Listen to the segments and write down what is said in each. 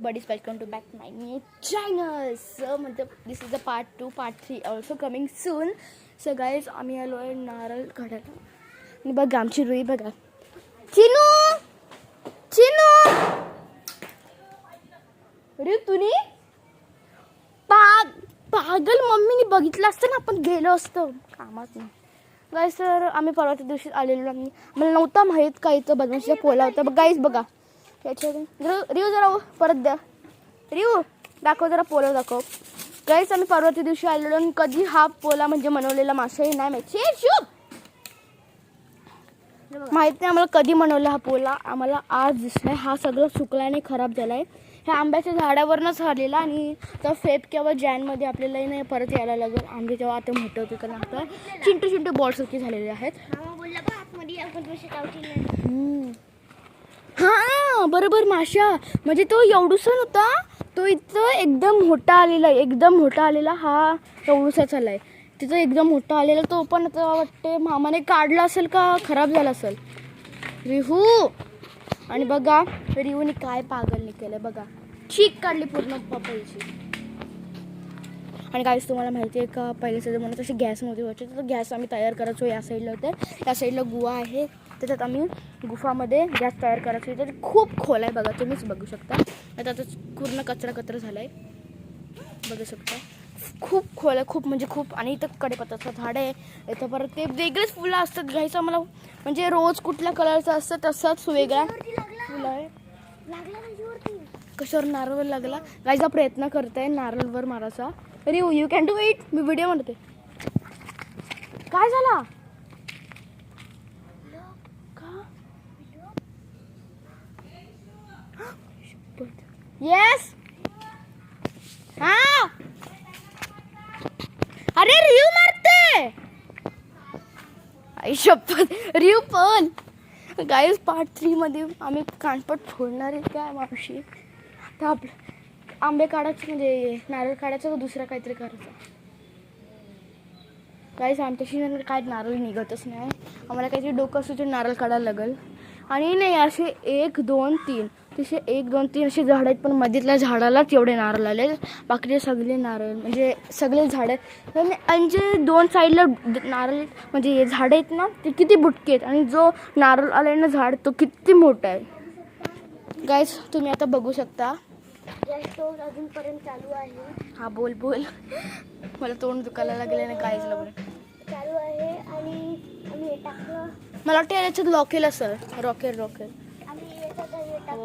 Buddies, welcome to back my new channel. So this is the part 2, part 3 also coming soon. So guys, आम्ही आलो आहे नारळ काढायला. आणि बघा आमची रुई बघा. चिनू चिनू अरे तुनी पागल मम्मीने बघितलं असतं ना आपण गेलो असतो कामात नाही. गाईस तर आम्ही परवाच्या दिवशी आलेलो. मला नव्हता माहीत का इथं बदमाशीचा पोला होता. बघ गाईस बघा रिव जरा परत द्या. रिव दाखव जरा पोला दाखव. गाईस आम्ही परवाच्या दिवशी आलेलो आणि कधी हा पोला म्हणजे बनवलेला मासे नाही माहित नाही आम्हाला कधी बनवला हा पोला. आम्हाला आज दिसलाय. हा सगळं सुकल्याने खराब झालाय. ह्या आंब्याच्या झाडावरनंच आलेला आणि तर फेब किंवा जॅनमध्ये आपल्याला नाही परत यायला लागेल. आंबे जेव्हा आता मोठे होते कारण आता चिंटू चिंटू बॉल्ससारखे झालेले आहेत. हा बरोबर माशा म्हणजे तो एवढूसा नव्हता, तो इथं एकदम मोठा आलेला. हा एवढूसा चाललाय तिथं एकदम मोठा आलेला. तो पण आता वाटते मामाने काढला असेल का खराब झाला असेल. रिहू आणि बघा रिहूने काय पागलने केलं बघा. चीक काढली पूर्ण पपईची. आणि काहीच तुम्हाला माहिती आहे का पहिल्याच्या जमान्यात असे गॅसमध्ये व्हायचे तर गॅस आम्ही तयार करायचो. या साईडला होते, या साईडला गुहा आहे त्याच्यात आम्ही गुफामध्ये गॅस तयार करायचो. तर खूप खोल आहे बघा, तुम्हीच बघू शकता. आता पूर्ण कचरा झाला आहे बघू शकता. खूप खोल आहे, खूप म्हणजे खूप. आणि इथं कढीपत्त्याचं झाड आहे. इथं परत ते वेगळेच फुलं असतात. घ्यायचं आम्हाला म्हणजे रोज कुठल्या कलरचं असतं तसंच वेगळा फुलं आहे. कशावर नारळ लागला गायचा प्रयत्न करताय नारळवर मारायचा. अरे you can do it. Me video म्हणते. काय झाला येस हा अरे रिव मारते आई शपथ. रिव पण गाईज पार्ट 3 मध्ये आम्ही कानपट फोडणार आहे काय मावशी. आता आपलं आंबे काढायचे म्हणजे नारळ काढायचं तर दुसरं काहीतरी करायचं. गाईज आमच्याशी काय नारळ निघतच नाही. आम्हाला काहीतरी डोकं असं नारळ काढायला लागेल. आणि नाही असे 1 2 3 तसे 1 2 3 असे झाड आहेत पण मधीतल्या झाडालाच एवढे नारळ आले. बाकीचे सगळे नारळ म्हणजे सगळे झाड आहेत आणि जे 2 साईडला नारळ म्हणजे हे झाडं आहेत ना ते किती बुटके आहेत आणि जो नारळ आलाय ना झाड तो किती मोठा आहे. गाईज तुम्ही आता बघू शकता. अजूनपर्यंत चालू आहे. हा बोल मला तोंड दुखायला लागले ना काहीच चालू आहे. आणि आम्ही हे टाकलं. मला वाटतं याच्यात लॉकेल असेल. रॉकेल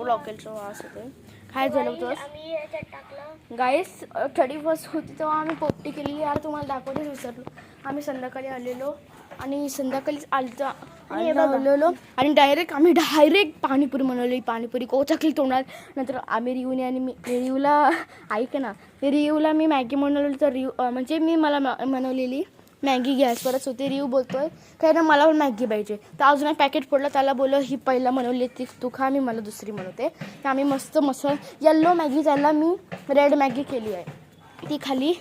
लॉकेलचं वास होते. काय झालं होतं गाईस 31 होती तेव्हा आम्ही पोपटी केली. यार तुम्हाला दाखवतेच विसरलो. आम्ही संध्याकाळी आलेलो आणि संध्याकाळीच आलेलो आणि डायरेक्ट पाणीपुरी बनवली. पाणीपुरी कोचाकली तोंडात. नंतर आम्ही रिवूने आणि रिवूला ऐक ना रिवूला मी मॅगी बनवली. तर म्हणजे मी मला बनवलेली मॅगी गॅसवरच होती. रिव बोलतोय काय ना मला पण मॅगी पाहिजे. तर अजून एक पॅकेट पडलं. त्याला बोललं ही पहिला बनवली ती तू खा, मी मला दुसरी बनवते. तर आम्ही मस्त येल्लो मॅगी त्याला मी रेड मॅगी केली आहे ती खाली.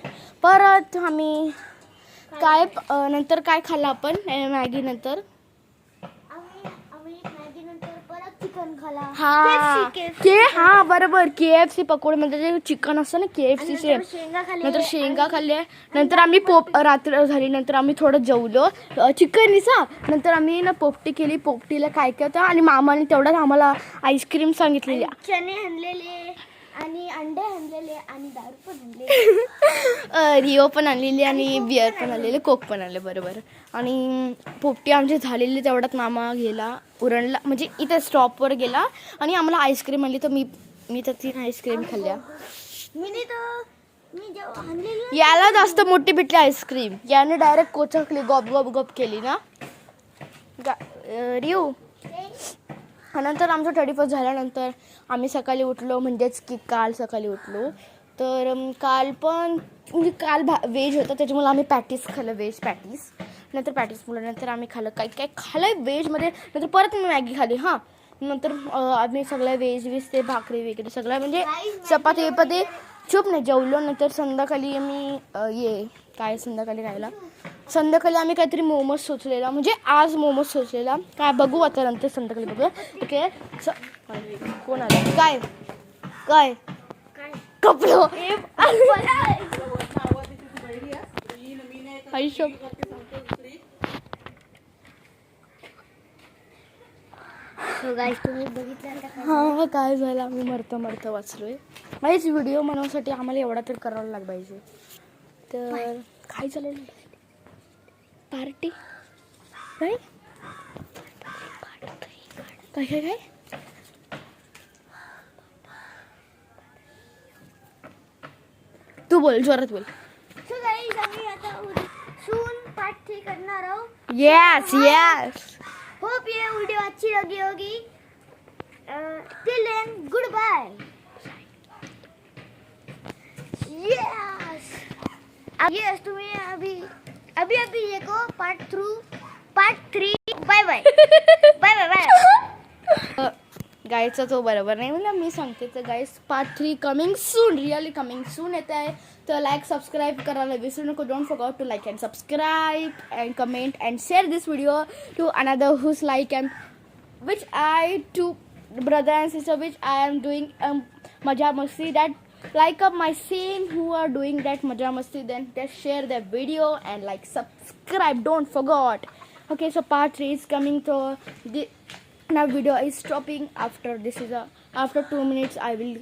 परत आम्ही काय नंतर काय खाल्लं आपण मॅगी नंतर हा बरोबर KFC पकोडे म्हणजे जे चिकन असतं ना KFCचे. नंतर शेंगा खाल्ल्या. नंतर आम्ही रात्र झाली नंतर आम्ही थोडं जेवलो चिकनीचा. नंतर आम्ही ना पोपटी केली. पोपटीला काय होतं आणि मामाने तेवढ्यात आम्हाला आईस्क्रीम सांगितलेली. चणे आणलेले आणि अंडे आणलेले आणि दारू पण आणलेले. रिओ पण आणलेली आणि बिअर पण आणलेले, कोक पण आणले बरोबर. आणि पोपटी आमची झालेली तेवढ्यात मामा गेला उरणला म्हणजे इथे स्टॉपवर गेला आणि आम्हाला आईस्क्रीम आणली. तर मी तर 3 आईस्क्रीम खाल्ल्या. याला जास्त मोठी भेटली आईस्क्रीम. याने डायरेक्ट कोचकली गप केली ना रिओ. नंतर आमचं 31 झाल्यानंतर आम्ही सकाळी उठलो म्हणजेच की काल सकाळी उठलो. तर काल पण म्हणजे काल व्हेज होतं त्याच्यामुळे आम्ही पॅटीस खाल्लं. Veg patties. नंतर पॅटीस नंतर आम्ही काय खाल्लं व्हेजमध्ये. नंतर परत मी मॅगी खाल्ली. हां नंतर आम्ही सगळ्या व्हेज ते भाकरी वगैरे सगळ्या म्हणजे चपाती चूप नाही जेवलो. नंतर संध्याकाळी आम्ही संध्याकाळी राहिला. संध्याकाळी आम्ही काहीतरी मोमोज सोचलेला म्हणजे आज मोमोज सोचलेला काय बघू आता नंतर संध्याकाळी बघू. ओके कोण आलं काय कपलो आयुष्य तुम्ही बघितलं का? हा काय झालं आम्ही मरतं वाचलोय माहीच व्हिडिओ बनवण्यासाठी आम्हाला एवढा तर करावं लाग पाहिजे तर काय चालवलं पार्टी काय काय काय काय तू बोल जोरात बोल So guys, आम्ही आता सून पार्ट 3 करणार आहोत. यस यस होप ये वीडियो अच्छी लगी होगी. Till then, goodbye. Yes. Yes, तुम्ही अभी देखो पार्ट 3. Bye bye. गायचा तो बरोबर नाही म्हणलं मी सांगते तर guys part 3 coming soon really coming soon येत आहे तर लाईक सबस्क्राईब करायला विसरू नको don't forget to like and subscribe and comment and share this video to another whose like and which I to brother and sister which I am doing maja masti that like up my same who are doing that maja masti then just share the video and like subscribe don't forget okay so part 3 is coming so the now video is stopping after this is after 2 minutes I will